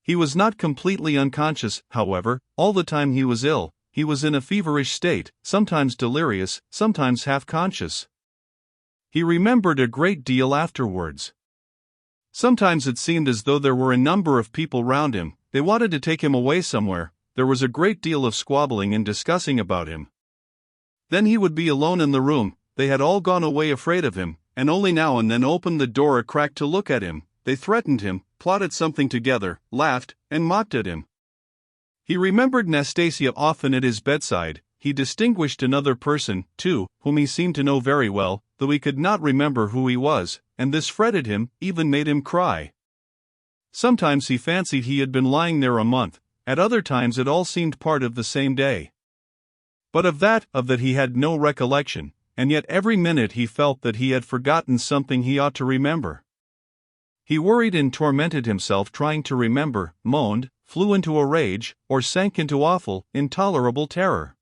He was not completely unconscious, however. All the time he was ill, he was in a feverish state, sometimes delirious, sometimes half-conscious. He remembered a great deal afterwards. Sometimes it seemed as though there were a number of people round him. They wanted to take him away somewhere. There was a great deal of squabbling and discussing about him. Then he would be alone in the room. They had all gone away afraid of him, and only now and then opened the door a crack to look at him. They threatened him, plotted something together, laughed, and mocked at him. He remembered Nastasia often at his bedside. He distinguished another person, too, whom he seemed to know very well, though he could not remember who he was, and this fretted him, even made him cry. Sometimes he fancied he had been lying there a month, at other times it all seemed part of the same day. But of that he had no recollection, and yet every minute he felt that he had forgotten something he ought to remember. He worried and tormented himself trying to remember, moaned, flew into a rage, or sank into awful, intolerable terror.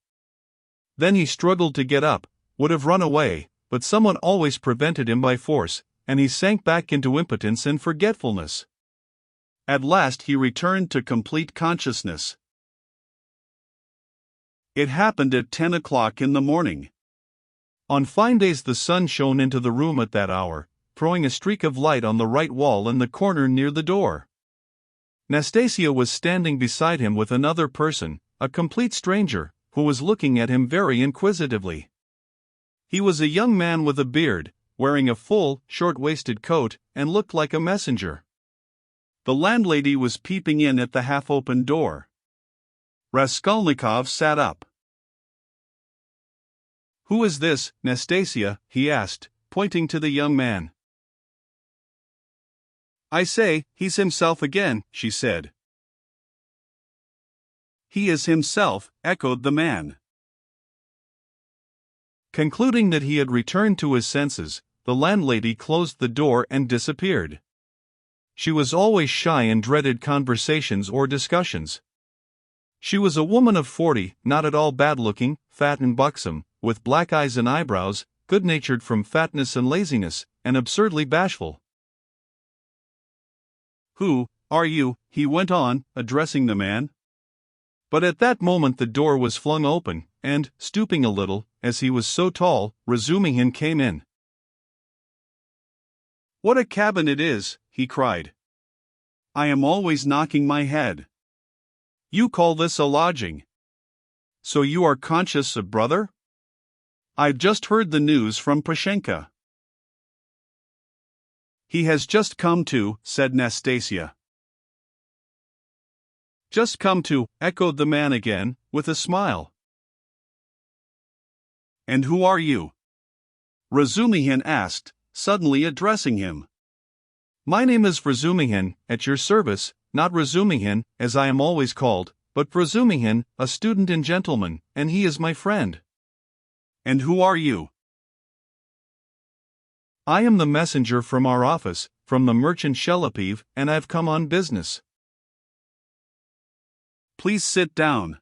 Then he struggled to get up, would have run away, but someone always prevented him by force, and he sank back into impotence and forgetfulness. At last he returned to complete consciousness. It happened at 10 o'clock in the morning. On fine days the sun shone into the room at that hour, throwing a streak of light on the right wall in the corner near the door. Nastasia was standing beside him with another person, a complete stranger, who was looking at him very inquisitively. He was a young man with a beard, wearing a full, short-waisted coat, and looked like a messenger. The landlady was peeping in at the half-open door. Raskolnikov sat up. "Who is this, Nastasia?" he asked, pointing to the young man. "I say, he's himself again," she said. "He is himself," echoed the man. Concluding that he had returned to his senses, the landlady closed the door and disappeared. She was always shy and dreaded conversations or discussions. She was a woman of 40, not at all bad-looking, fat and buxom, with black eyes and eyebrows, good-natured from fatness and laziness, and absurdly bashful. "Who are you?" he went on, addressing the man. But at that moment the door was flung open, and, stooping a little, as he was so tall, Razumihin came in. "What a cabin it is!" he cried. "I am always knocking my head. You call this a lodging? So you are conscious of brother? I've just heard the news from Pashenka." "He has just come to," said Nastasia. "Just come to," echoed the man again, with a smile. "And who are you?" Razumihin asked, suddenly addressing him. "My name is Razumihin, at your service, not Razumihin, as I am always called, but Razumihin, a student and gentleman, and he is my friend." "And who are you?" "I am the messenger from our office, from the merchant Shelepiv, and I've come on business." "Please sit down."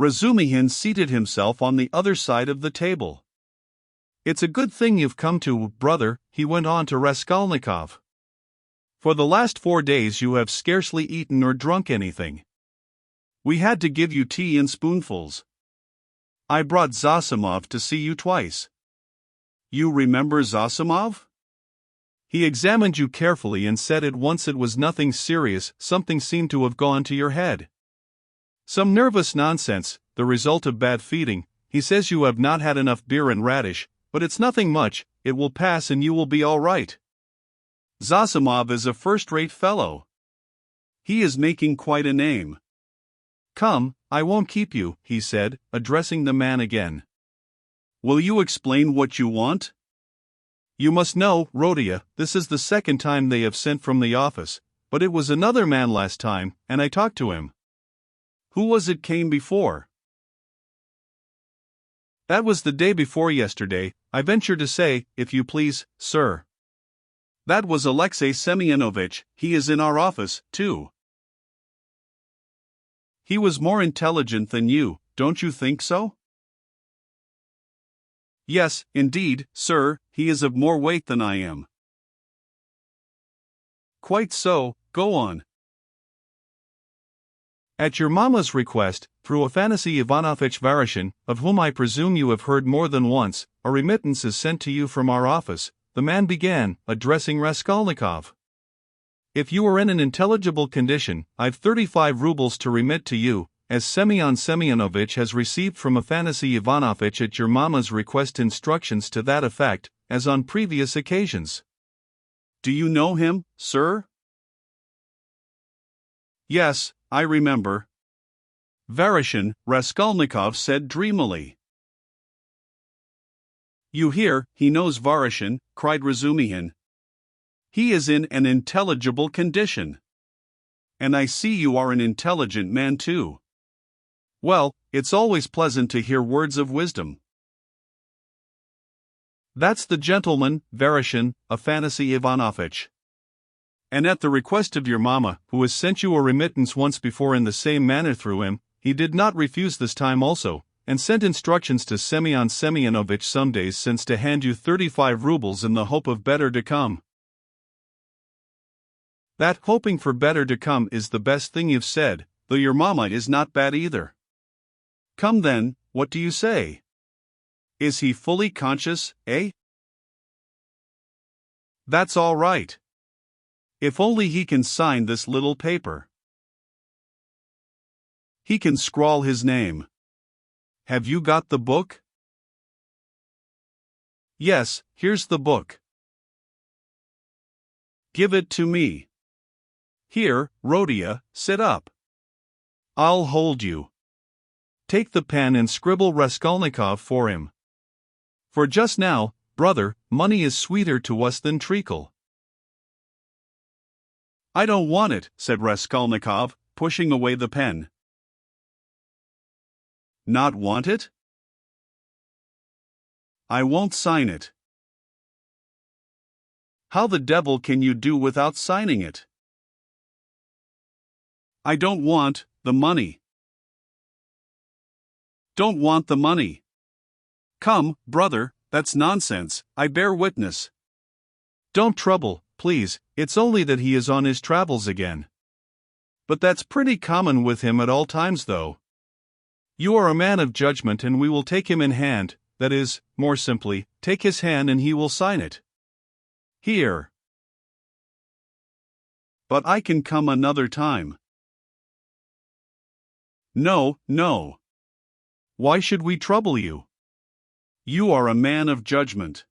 Razumihin seated himself on the other side of the table. "It's a good thing you've come to, brother," he went on to Raskolnikov. "For the last 4 days you have scarcely eaten or drunk anything. We had to give you tea in spoonfuls. I brought Zosimov to see you twice. You remember Zosimov? He examined you carefully and said at once it was nothing serious, something seemed to have gone to your head. Some nervous nonsense, the result of bad feeding. He says you have not had enough beer and radish, but it's nothing much, it will pass and you will be all right. Zosimov is a first-rate fellow. He is making quite a name. Come, I won't keep you," he said, addressing the man again. "Will you explain what you want? You must know, Rodia, this is the second time they have sent from the office, but it was another man last time, and I talked to him." "Who was it came before?" "That was the day before yesterday, I venture to say, if you please, sir." "That was Alexei Semyonovitch, he is in our office, too." "He was more intelligent than you, don't you think so?" "Yes, indeed, sir, he is of more weight than I am." "Quite so, go on." At your mamma's request, through Afanasy Ivanovich Varashin, of whom I presume you have heard more than once, a remittance is sent to you from our office," the man began, addressing Raskolnikov. "If you are in an intelligible condition, I've 35 rubles to remit to you, as Semyon Semyonovitch has received from Afanasy Ivanovitch at your mamma's request instructions to that effect, as on previous occasions." "Do you know him, sir?" "Yes, I remember." Varashin, Raskolnikov said dreamily. "You hear, he knows Varashin," cried Razumihin. "He is in an intelligible condition. And I see you are an intelligent man too. Well, it's always pleasant to hear words of wisdom." "That's the gentleman, Varashin, Afanasy Ivanovitch. And at the request of your mamma, who has sent you a remittance once before in the same manner through him, he did not refuse this time also, and sent instructions to Semyon Semyonovitch some days since to hand you 35 rubles in the hope of better to come." "That hoping for better to come is the best thing you've said, though your mamma is not bad either. Come then, what do you say? Is he fully conscious, eh?" "That's all right. If only he can sign this little paper. He can scrawl his name. Have you got the book?" "Yes, here's the book." "Give it to me. Here, Rodia, sit up. I'll hold you. Take the pen and scribble Raskolnikov for him. For just now, brother, money is sweeter to us than treacle." "I don't want it," said Raskolnikov, pushing away the pen. "Not want it? I won't sign it." "How the devil can you do without signing it?" "I don't want the money." "Don't want the money. Come, brother, that's nonsense, I bear witness." "Don't trouble, please, it's only that he is on his travels again. But that's pretty common with him at all times though. You are a man of judgment and we will take him in hand, that is, more simply, take his hand and he will sign it. Here." "But I can come another time." "No, no. Why should we trouble you? You are a man of judgment.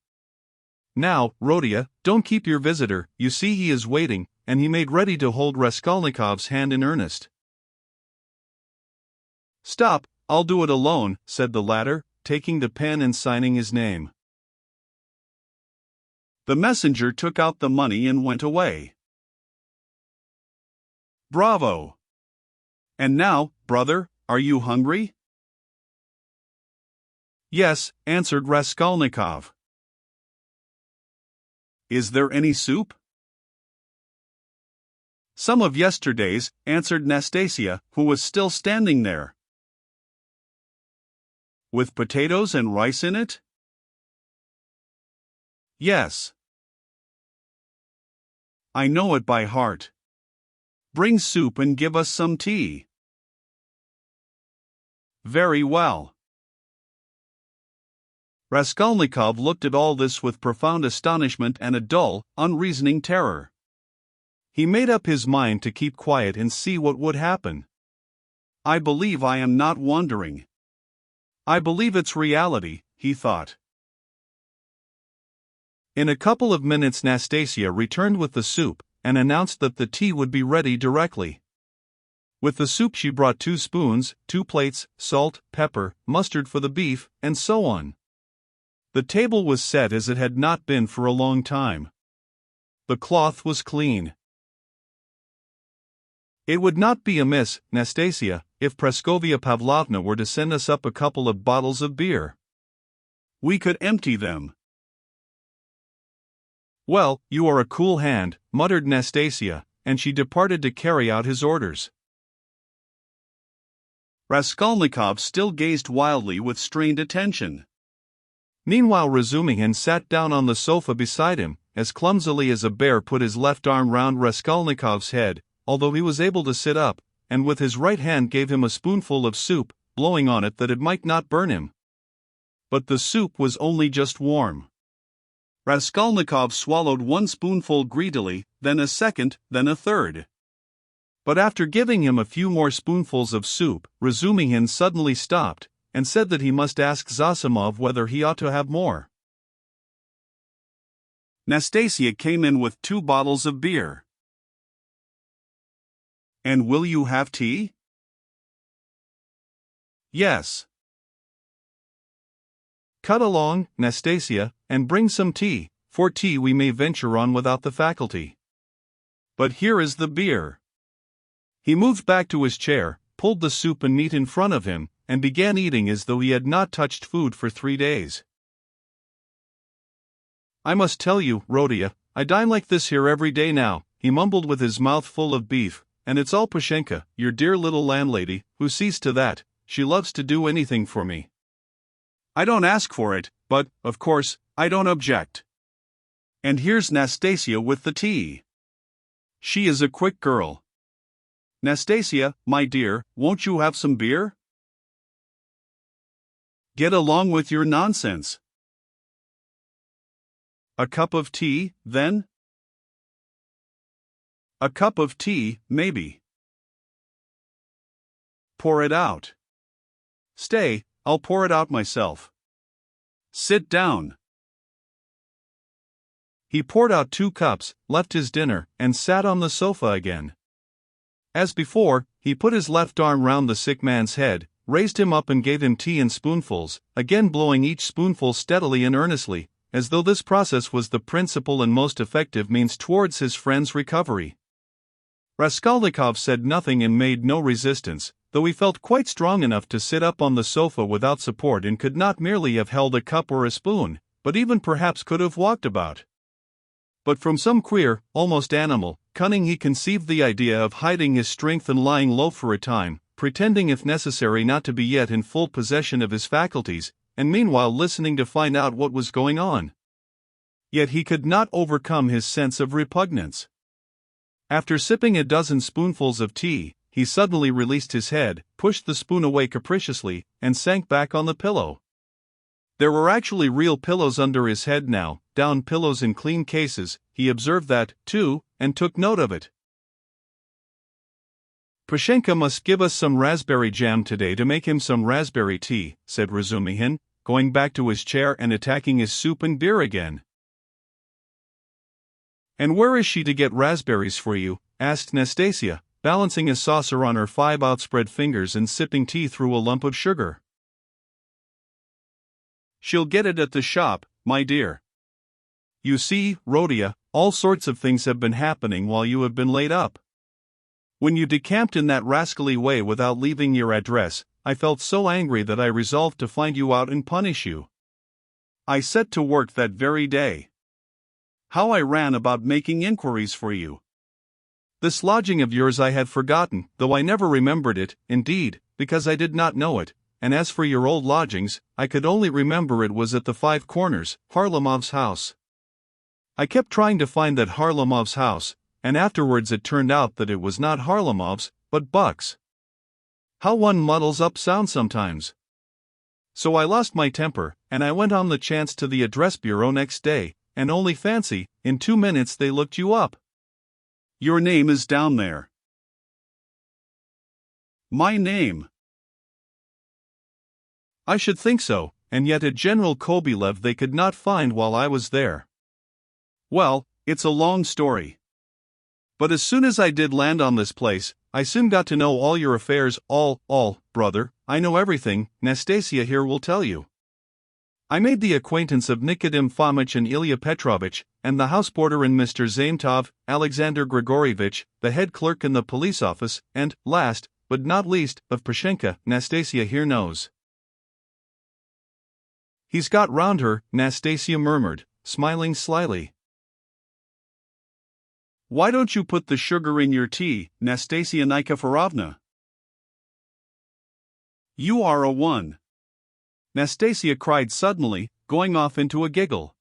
Now, Rodia, don't keep your visitor, you see he is waiting," and he made ready to hold Raskolnikov's hand in earnest. "Stop, I'll do it alone," said the latter, taking the pen and signing his name. The messenger took out the money and went away. "Bravo! And now, brother, are you hungry?" "Yes," answered Raskolnikov. "Is there any soup?" "Some of yesterday's," answered Nastasia, who was still standing there. "With potatoes and rice in it?" "Yes." "I know it by heart. Bring soup and give us some tea." "Very well." Raskolnikov looked at all this with profound astonishment and a dull, unreasoning terror. He made up his mind to keep quiet and see what would happen. "I believe I am not wandering. I believe it's reality," he thought. In a couple of minutes Nastasia returned with the soup, and announced that the tea would be ready directly. With the soup she brought 2 spoons, 2 plates, salt, pepper, mustard for the beef, and so on. The table was set as it had not been for a long time. The cloth was clean. "It would not be amiss, Nastasia, if Praskovia Pavlovna were to send us up a couple of bottles of beer. We could empty them." "Well, you are a cool hand," muttered Nastasia, and she departed to carry out his orders. Raskolnikov still gazed wildly with strained attention. Meanwhile Razumihin sat down on the sofa beside him, as clumsily as a bear put his left arm round Raskolnikov's head, although he was able to sit up, and with his right hand gave him a spoonful of soup, blowing on it that it might not burn him. But the soup was only just warm. Raskolnikov swallowed one spoonful greedily, then a second, then a third. But after giving him a few more spoonfuls of soup, Razumihin suddenly stopped, and said that he must ask Zosimov whether he ought to have more. Nastasia came in with 2 bottles of beer. "And will you have tea?" "Yes." "Cut along, Nastasia, and bring some tea, for tea we may venture on without the faculty. But here is the beer." He moved back to his chair, pulled the soup and meat in front of him, and began eating as though he had not touched food for 3 days. "I must tell you, Rodya, I dine like this here every day now," he mumbled with his mouth full of beef, "and it's all Pashenka, your dear little landlady, who sees to that. She loves to do anything for me. I don't ask for it, but, of course, I don't object. And here's Nastasia with the tea. She is a quick girl. Nastasia, my dear, won't you have some beer?" "Get along with your nonsense. A cup of tea, then?" "A cup of tea, maybe." "Pour it out." "Stay, I'll pour it out myself." "Sit down." He poured out 2 cups, left his dinner, and sat on the sofa again. As before, he put his left arm round the sick man's head, raised him up and gave him tea in spoonfuls, again blowing each spoonful steadily and earnestly, as though this process was the principal and most effective means towards his friend's recovery. Raskolnikov said nothing and made no resistance, though he felt quite strong enough to sit up on the sofa without support and could not merely have held a cup or a spoon, but even perhaps could have walked about. But from some queer, almost animal, cunning he conceived the idea of hiding his strength and lying low for a time, pretending if necessary not to be yet in full possession of his faculties, and meanwhile listening to find out what was going on. Yet he could not overcome his sense of repugnance. After sipping a dozen spoonfuls of tea, he suddenly released his head, pushed the spoon away capriciously, and sank back on the pillow. There were actually real pillows under his head now, down pillows in clean cases. He observed that, too, and took note of it. "Pashenka must give us some raspberry jam today to make him some raspberry tea," said Razumihin, going back to his chair and attacking his soup and beer again. "And where is she to get raspberries for you?" asked Nastasia, balancing a saucer on her 5 outspread fingers and sipping tea through a lump of sugar. "She'll get it at the shop, my dear. You see, Rodya, all sorts of things have been happening while you have been laid up. When you decamped in that rascally way without leaving your address, I felt so angry that I resolved to find you out and punish you. I set to work that very day. How I ran about making inquiries for you. This lodging of yours I had forgotten, though I never remembered it, indeed, because I did not know it, and as for your old lodgings, I could only remember it was at the 5 Corners, Harlamov's house. I kept trying to find that Harlamov's house, and afterwards it turned out that it was not Harlamov's, but Buck's. How one muddles up sound sometimes. So I lost my temper, and I went on the chance to the address bureau next day, and only fancy, in 2 minutes they looked you up. Your name is down there." "My name?" "I should think so, and yet at General Kobylev they could not find while I was there. Well, it's a long story. But as soon as I did land on this place, I soon got to know all your affairs, all, brother, I know everything, Nastasia here will tell you. I made the acquaintance of Nikodim Fomitch and Ilya Petrovitch, and the houseboarder and Mr. Zaimtov, Alexander Grigorievitch, the head clerk in the police office, and, last, but not least, of Pashenka, Nastasia here knows." "He's got round her," Nastasia murmured, smiling slyly. "Why don't you put the sugar in your tea, Nastasia Nikiforovna? You are a one," Nastasia cried suddenly, going off into a giggle.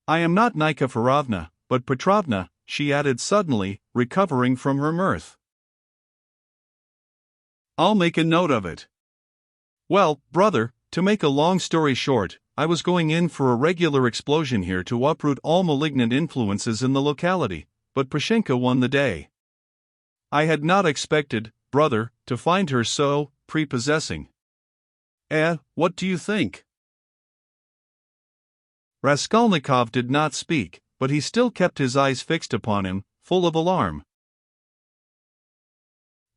"I am not Nikiforovna, but Petrovna," she added suddenly, recovering from her mirth. I'll make a note of it. Well, brother, to make a long story short, I was going in for a regular explosion here to uproot all malignant influences in the locality, but Pashenka won the day. I had not expected, brother, to find her so prepossessing. What do you think? Raskolnikov did not speak, but he still kept his eyes fixed upon him, full of alarm.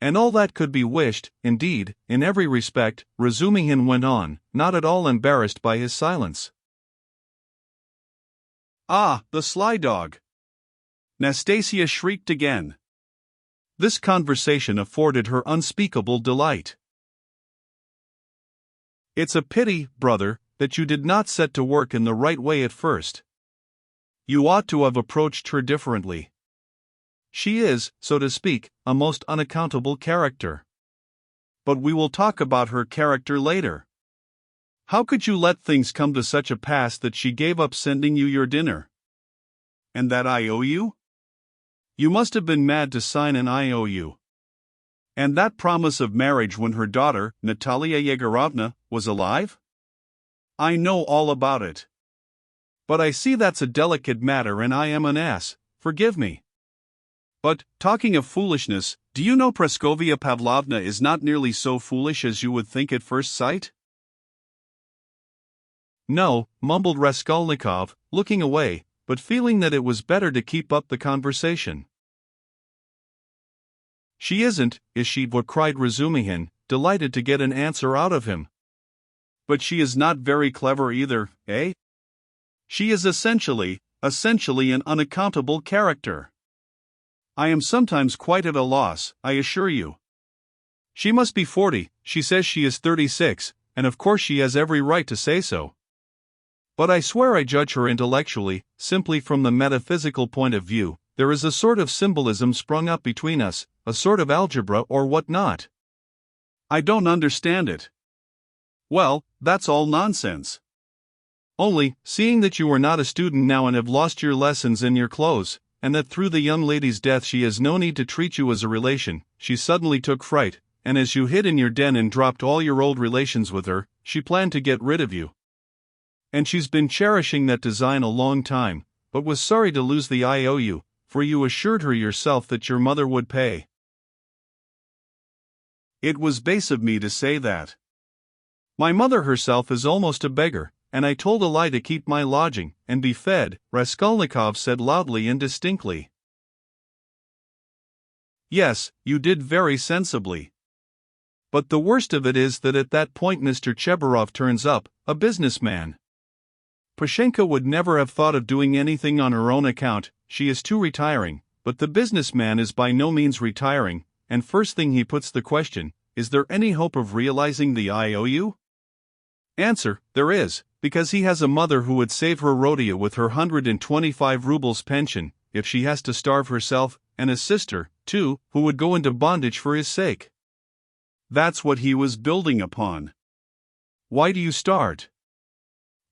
And all that could be wished, indeed, in every respect, Razumihin went on, not at all embarrassed by his silence. Ah, the sly dog! Nastasia shrieked again. This conversation afforded her unspeakable delight. It's a pity, brother, that you did not set to work in the right way at first. You ought to have approached her differently. She is, so to speak, a most unaccountable character. But we will talk about her character later. How could you let things come to such a pass that she gave up sending you your dinner? And that IOU? You must have been mad to sign an IOU. And that promise of marriage when her daughter, Natalia Yegorovna, was alive? I know all about it. But I see that's a delicate matter and I am an ass, forgive me. But, talking of foolishness, do you know Praskovia Pavlovna is not nearly so foolish as you would think at first sight? No, mumbled Raskolnikov, looking away, but feeling that it was better to keep up the conversation. She isn't, is she? Cried Razumihin, delighted to get an answer out of him. But she is not very clever either, eh? She is essentially an unaccountable character. I am sometimes quite at a loss, I assure you. She must be 40, she says she is 36, and of course she has every right to say so. But I swear I judge her intellectually, simply from the metaphysical point of view. There is a sort of symbolism sprung up between us, a sort of algebra or what not. I don't understand it. Well, that's all nonsense. Only, seeing that you are not a student now and have lost your lessons and your clothes, and that through the young lady's death she has no need to treat you as a relation, she suddenly took fright, and as you hid in your den and dropped all your old relations with her, she planned to get rid of you. And she's been cherishing that design a long time, but was sorry to lose the IOU, for you assured her yourself that your mother would pay. It was base of me to say that. My mother herself is almost a beggar, and I told a lie to keep my lodging and be fed, Raskolnikov said loudly and distinctly. Yes, you did very sensibly. But the worst of it is that at that point Mr. Chebarov turns up, a businessman. Pashenka would never have thought of doing anything on her own account, she is too retiring, but the businessman is by no means retiring, and first thing he puts the question, is there any hope of realizing the IOU? Answer, there is, because he has a mother who would save her Rhodia with her 125 rubles pension, if she has to starve herself, and a sister, too, who would go into bondage for his sake. That's what he was building upon. Why do you start?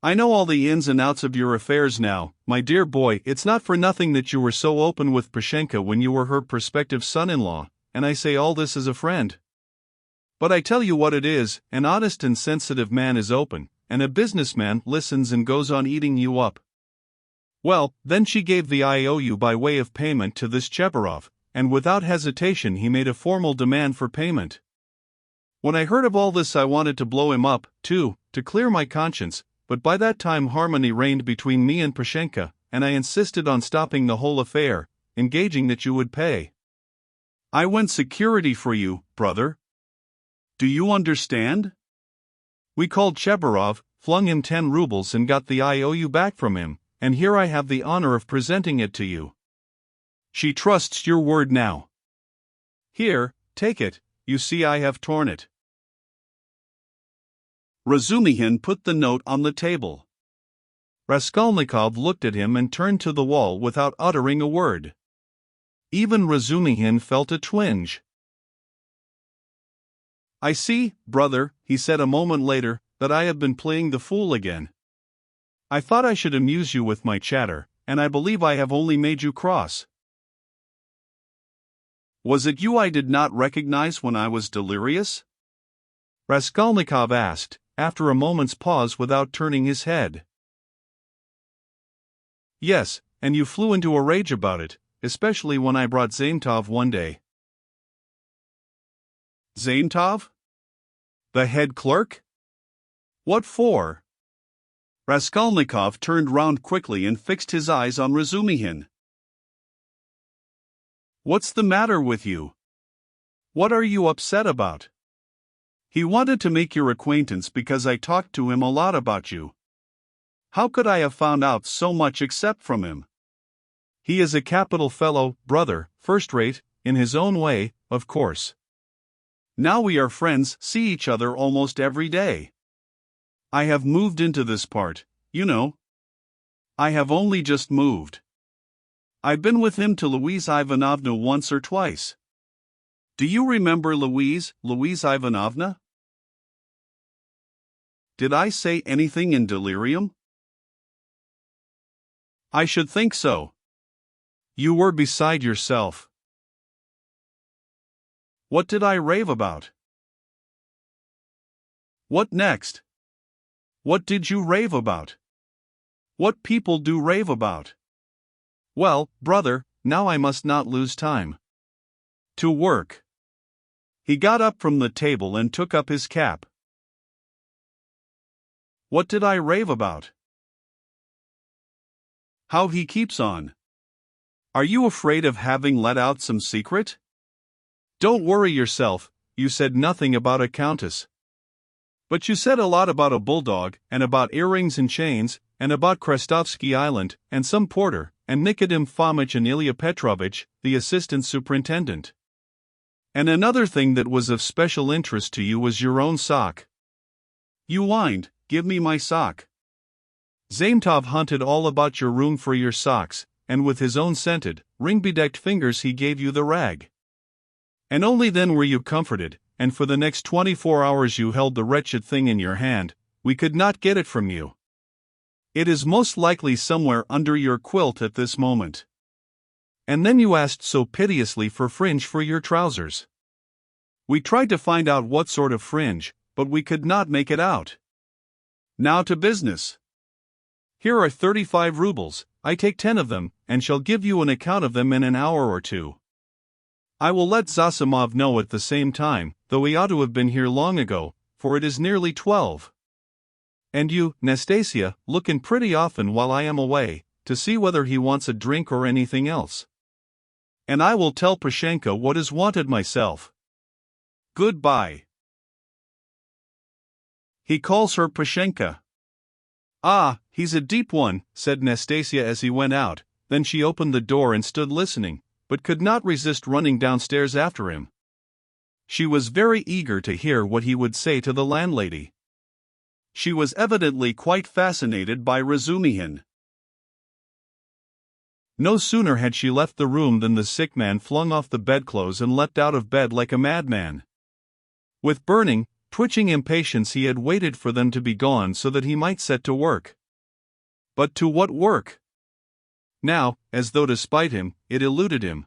I know all the ins and outs of your affairs now, my dear boy. It's not for nothing that you were so open with Pashenka when you were her prospective son-in-law, and I say all this as a friend. But I tell you what it is, an honest and sensitive man is open, and a businessman listens and goes on eating you up. Well, then she gave the IOU by way of payment to this Chebarov, and without hesitation he made a formal demand for payment. When I heard of all this I wanted to blow him up, too, to clear my conscience, but by that time harmony reigned between me and Pashenka, and I insisted on stopping the whole affair, engaging that you would pay. I went security for you, brother. Do you understand? We called Chebarov, flung him 10 rubles and got the IOU back from him, and here I have the honor of presenting it to you. She trusts your word now. Here, take it, you see I have torn it. Razumihin put the note on the table. Raskolnikov looked at him and turned to the wall without uttering a word. Even Razumihin felt a twinge. I see, brother, he said a moment later, that I have been playing the fool again. I thought I should amuse you with my chatter, and I believe I have only made you cross. Was it you I did not recognize when I was delirious? Raskolnikov asked, after a moment's pause without turning his head. Yes, and you flew into a rage about it, especially when I brought Zaintov one day. Zaintov? The head clerk? What for? Raskolnikov turned round quickly and fixed his eyes on Razumihin. What's the matter with you? What are you upset about? He wanted to make your acquaintance because I talked to him a lot about you. How could I have found out so much except from him? He is a capital fellow, brother, first-rate, in his own way, of course. Now we are friends, see each other almost every day. I have moved into this part, you know. I have only just moved. I've been with him to Louise Ivanovna once or twice. Do you remember Louise Ivanovna? Did I say anything in delirium? I should think so. You were beside yourself. What did I rave about? What next? What did you rave about? What people do rave about? Well, brother, now I must not lose time. To work. He got up from the table and took up his cap. What did I rave about? How he keeps on. Are you afraid of having let out some secret? Don't worry yourself, you said nothing about a countess. But you said a lot about a bulldog, and about earrings and chains, and about Krestovsky Island, and some porter, and Nikodim Fomitch and Ilya Petrovitch, the assistant superintendent. And another thing that was of special interest to you was your own sock. You whined, give me my sock. Zaintov hunted all about your room for your socks, and with his own scented, ring-bedecked fingers he gave you the rag. And only then were you comforted, and for the next 24 hours you held the wretched thing in your hand. We could not get it from you. It is most likely somewhere under your quilt at this moment. And then you asked so piteously for fringe for your trousers. We tried to find out what sort of fringe, but we could not make it out. Now to business. Here are 35 rubles, I take 10 of them, and shall give you an account of them in an hour or two. I will let Zosimov know at the same time, though he ought to have been here long ago, for it is nearly 12. And you, Nastasia, look in pretty often while I am away, to see whether he wants a drink or anything else. And I will tell Pashenka what is wanted myself. Goodbye. He calls her Pashenka. Ah, he's a deep one, said Nastasia as he went out. Then she opened the door and stood listening, but could not resist running downstairs after him. She was very eager to hear what he would say to the landlady. She was evidently quite fascinated by Razumihin. No sooner had she left the room than the sick man flung off the bedclothes and leapt out of bed like a madman. With burning, twitching impatience he had waited for them to be gone so that he might set to work. But to what work? Now, as though to spite him, it eluded him.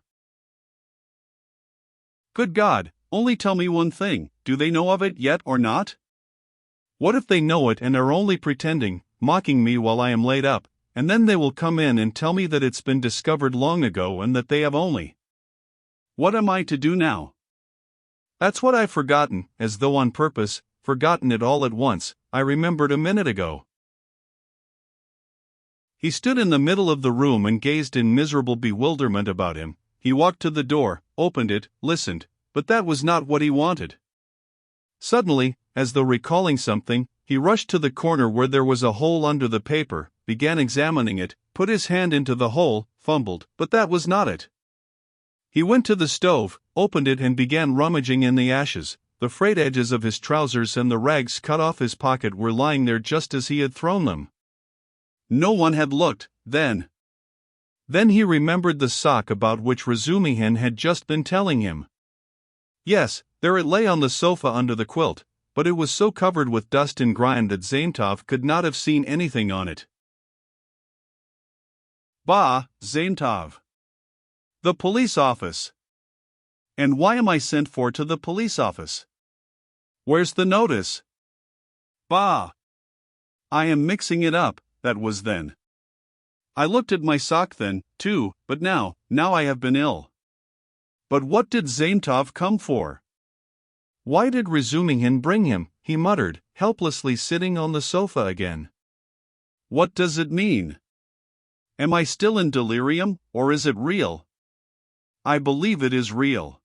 Good God, only tell me one thing, do they know of it yet or not? What if they know it and are only pretending, mocking me while I am laid up, and then they will come in and tell me that it's been discovered long ago and that they have only. What am I to do now? That's what I've forgotten, as though on purpose, forgotten it all at once, I remembered a minute ago. He stood in the middle of the room and gazed in miserable bewilderment about him. He walked to the door, opened it, listened, but that was not what he wanted. Suddenly, as though recalling something, he rushed to the corner where there was a hole under the paper, began examining it, put his hand into the hole, fumbled, but that was not it. He went to the stove, opened it and began rummaging in the ashes. The frayed edges of his trousers and the rags cut off his pocket were lying there just as he had thrown them. No one had looked, then. Then he remembered the sock about which Razumihin had just been telling him. Yes, there it lay on the sofa under the quilt, but it was so covered with dust and grime that Zaintov could not have seen anything on it. Bah, Zaintov. The police office. And why am I sent for to the police office? Where's the notice? Bah! I am mixing it up, that was then. I looked at my sock then, too, but now I have been ill. But what did Zaintov come for? Why did Razumihin bring him? He muttered, helplessly sitting on the sofa again. What does it mean? Am I still in delirium, or is it real? I believe it is real.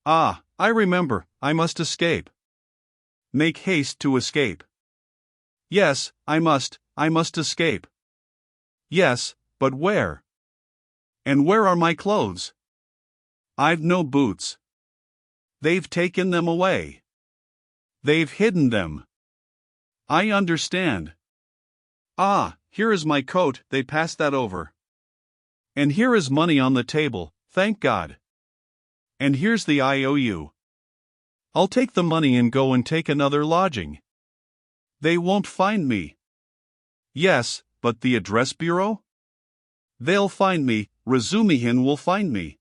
Ah, I remember, I must escape. Make haste to escape. Yes, I must escape. Yes, but where? And where are my clothes? I've no boots. They've taken them away. They've hidden them. I understand. Ah, here is my coat, they passed that over. And here is money on the table, thank God. And here's the IOU. I'll take the money and go and take another lodging. They won't find me. Yes, but the address bureau? They'll find me, Razumihin will find me.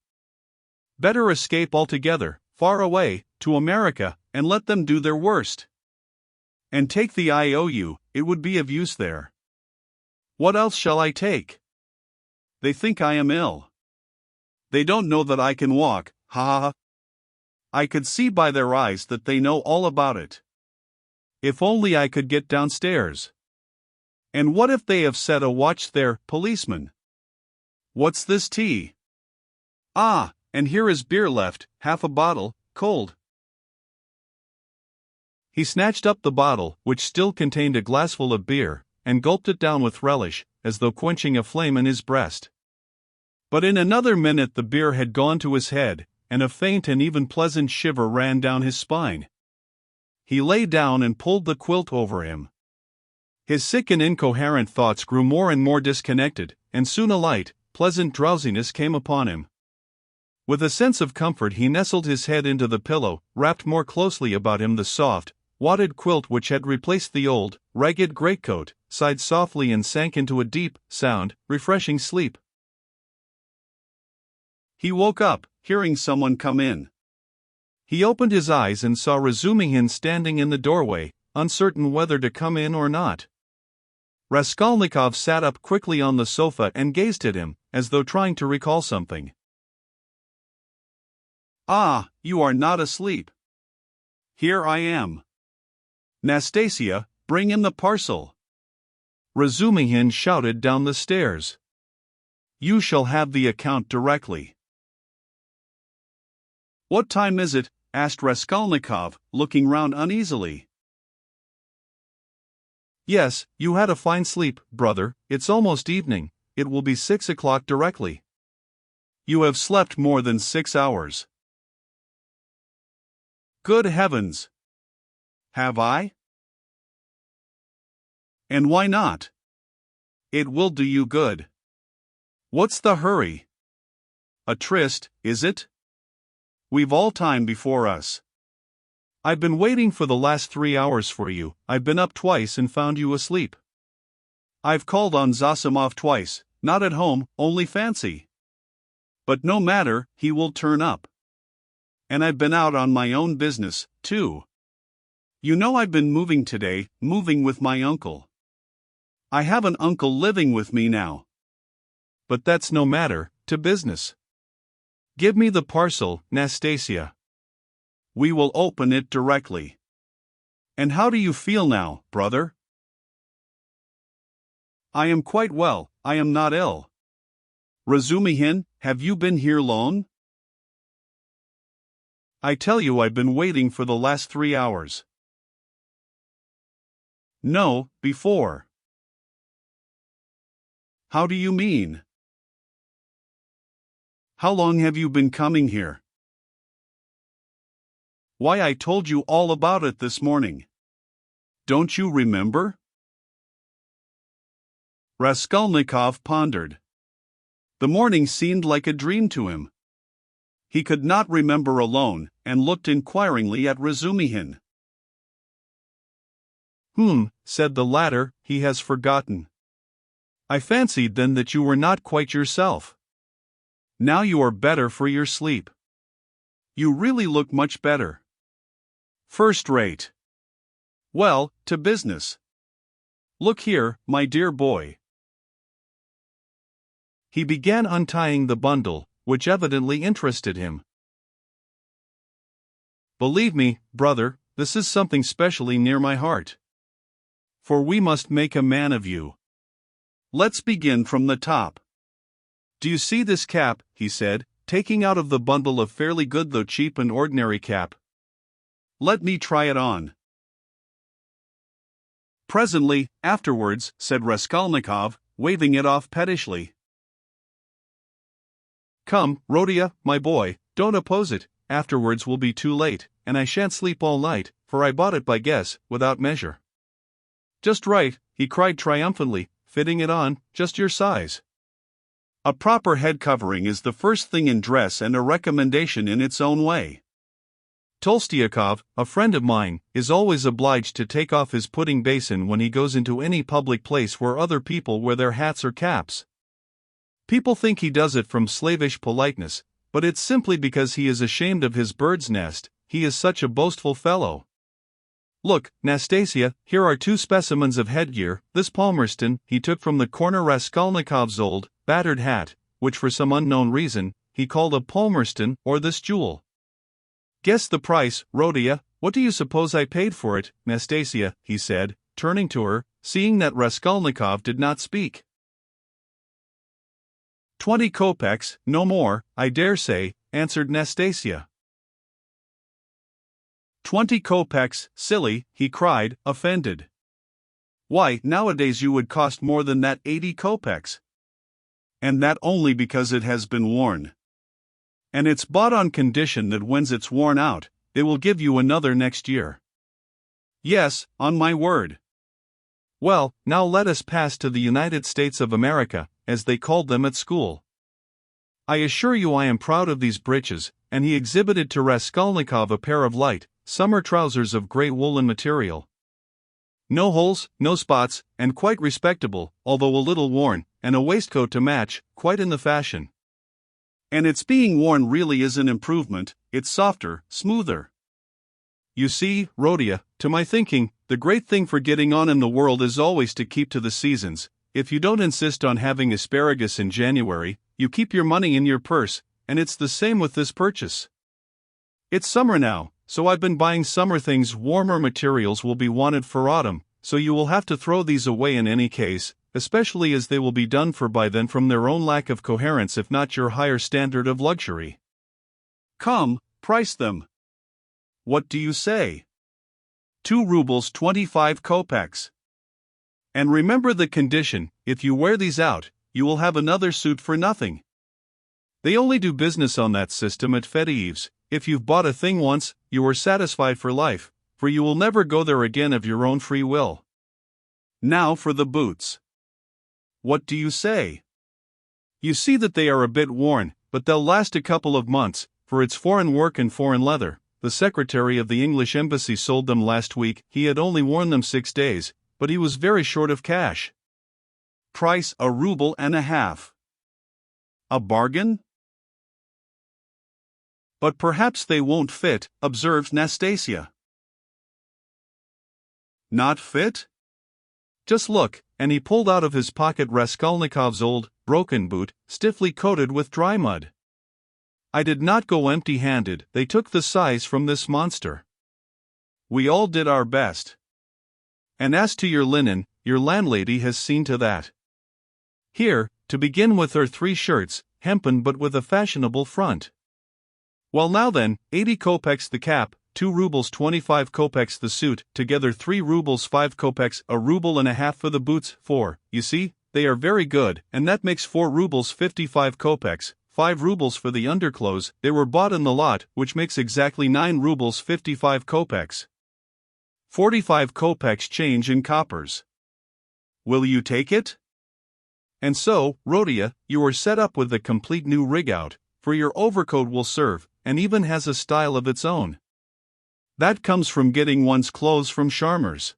Better escape altogether, far away, to America, and let them do their worst. And take the IOU, it would be of use there. What else shall I take? They think I am ill. They don't know that I can walk, ha ha ha. I could see by their eyes that they know all about it. If only I could get downstairs. And what if they have set a watch there, policeman? What's this tea? Ah, and here is beer left, half a bottle, cold. He snatched up the bottle, which still contained a glassful of beer, and gulped it down with relish, as though quenching a flame in his breast. But in another minute the beer had gone to his head, and a faint and even pleasant shiver ran down his spine. He lay down and pulled the quilt over him. His sick and incoherent thoughts grew more and more disconnected, and soon a light, pleasant drowsiness came upon him. With a sense of comfort he nestled his head into the pillow, wrapped more closely about him the soft, wadded quilt which had replaced the old, ragged greatcoat, sighed softly and sank into a deep, sound, refreshing sleep. He woke up, hearing someone come in. He opened his eyes and saw Razumihin standing in the doorway, uncertain whether to come in or not. Raskolnikov sat up quickly on the sofa and gazed at him, as though trying to recall something. Ah, you are not asleep. Here I am. Nastasia, bring in the parcel. Razumihin shouted down the stairs. You shall have the account directly. What time is it? Asked Raskolnikov, looking round uneasily. Yes, you had a fine sleep, brother, it's almost evening, it will be 6 o'clock directly. You have slept more than 6 hours. Good heavens! Have I? And why not? It will do you good. What's the hurry? A tryst, is it? We've all time before us. I've been waiting for the last 3 hours for you, I've been up twice and found you asleep. I've called on Zosimov twice, not at home, only fancy. But no matter, he will turn up. And I've been out on my own business, too. You know I've been moving today, moving with my uncle. I have an uncle living with me now. But that's no matter, to business. Give me the parcel, Nastasia. We will open it directly. And how do you feel now, brother? I am quite well, I am not ill. Razumihin, have you been here long? I tell you I've been waiting for the last 3 hours. No, before. How do you mean? How long have you been coming here? Why, I told you all about it this morning. Don't you remember? Raskolnikov pondered. The morning seemed like a dream to him. He could not remember alone, and looked inquiringly at Razumihin. Said the latter, he has forgotten. I fancied then that you were not quite yourself. Now you are better for your sleep. You really look much better. First rate. Well, to business. Look here, my dear boy. He began untying the bundle, which evidently interested him. Believe me, brother, this is something specially near my heart. For we must make a man of you. Let's begin from the top. Do you see this cap? He said, taking out of the bundle a fairly good though cheap and ordinary cap. Let me try it on. Presently, afterwards, said Raskolnikov, waving it off pettishly. Come, Rodya, my boy, don't oppose it, afterwards will be too late, and I shan't sleep all night, for I bought it by guess, without measure. Just right, he cried triumphantly, fitting it on, just your size. A proper head covering is the first thing in dress and a recommendation in its own way. Tolstoyevsky, a friend of mine, is always obliged to take off his pudding basin when he goes into any public place where other people wear their hats or caps. People think he does it from slavish politeness, but it's simply because he is ashamed of his bird's nest. He is such a boastful fellow. Look, Nastasia, here are two specimens of headgear. This Palmerston he took from the corner Raskolnikov's old, battered hat, which for some unknown reason, he called a Palmerston, or this jewel. Guess the price, Rodya. What do you suppose I paid for it, Nastasia? He said, turning to her, seeing that Raskolnikov did not speak. 20 kopecks, no more, I dare say, answered Nastasia. 20 kopecks, silly, he cried, offended. Why, nowadays you would cost more than that, 80 kopecks. And that only because it has been worn. And it's bought on condition that when it's worn out, they will give you another next year. Yes, on my word. Well, now let us pass to the United States of America, as they called them at school. I assure you I am proud of these breeches, and he exhibited to Raskolnikov a pair of light, summer trousers of grey woolen material. No holes, no spots, and quite respectable, although a little worn, and a waistcoat to match, quite in the fashion. And its being worn really is an improvement, it's softer, smoother. You see, Rodya, to my thinking, the great thing for getting on in the world is always to keep to the seasons. If you don't insist on having asparagus in January, you keep your money in your purse, and it's the same with this purchase. It's summer now, so I've been buying summer things. Warmer materials will be wanted for autumn, so you will have to throw these away in any case, especially as they will be done for by then from their own lack of coherence if not your higher standard of luxury. Come, price them. What do you say? 2 rubles 25 kopecks. And remember the condition, if you wear these out, you will have another suit for nothing. They only do business on that system at Fedyaev's. If you've bought a thing once, you are satisfied for life, for you will never go there again of your own free will. Now for the boots. What do you say? You see that they are a bit worn, but they'll last a couple of months, for it's foreign work and foreign leather. The secretary of the English embassy sold them last week. He had only worn them 6 days, but he was very short of cash. Price 1.5 rubles. A bargain? But perhaps they won't fit, observed Nastasia. Not fit? Just look, and he pulled out of his pocket Raskolnikov's old, broken boot, stiffly coated with dry mud. I did not go empty-handed. They took the size from this monster. We all did our best. And as to your linen, your landlady has seen to that. Here, to begin with, are 3 shirts, hempen but with a fashionable front. Well now then, 80 kopecks the cap, 2 rubles 25 kopecks the suit, together 3 rubles 5 kopecks, 1.5 rubles for the boots. 4, you see, they are very good, and that makes 4 rubles 55 kopecks, 5 rubles for the underclothes. They were bought in the lot, which makes exactly 9 rubles 55 kopecks. 45 kopecks change in coppers. Will you take it? And so, Rodya, you are set up with a complete new rig-out, for your overcoat will serve, and even has a style of its own. That comes from getting one's clothes from Sharmer's.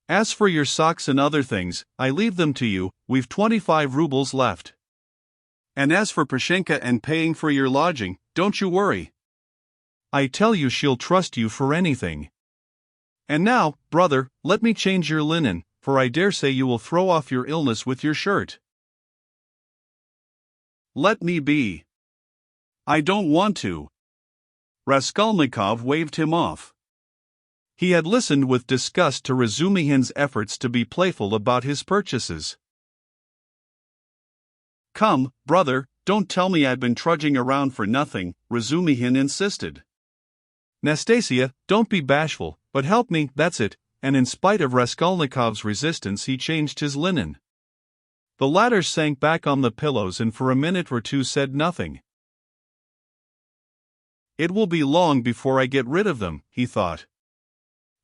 As for your socks and other things, I leave them to you. We've 25 rubles left. And as for Pashenka and paying for your lodging, don't you worry. I tell you she'll trust you for anything. And now, brother, let me change your linen, for I dare say you will throw off your illness with your shirt. Let me be. I don't want to. Raskolnikov waved him off. He had listened with disgust to Razumihin's efforts to be playful about his purchases. Come, brother, don't tell me I've been trudging around for nothing, Razumihin insisted. Nastasia, don't be bashful, but help me, that's it, and in spite of Raskolnikov's resistance he changed his linen. The latter sank back on the pillows and for a minute or two said nothing. It will be long before I get rid of them, he thought.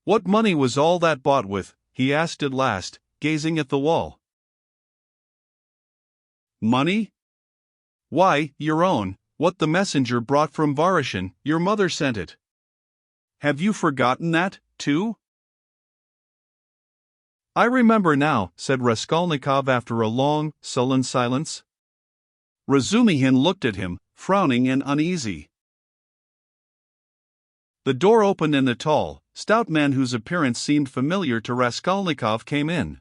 What money was all that bought with? He asked at last, gazing at the wall. Money? Why, your own, what the messenger brought from Vareshin, your mother sent it. Have you forgotten that, too? I remember now, said Raskolnikov after a long, sullen silence. Razumihin looked at him, frowning and uneasy. The door opened and a tall, stout man whose appearance seemed familiar to Raskolnikov came in.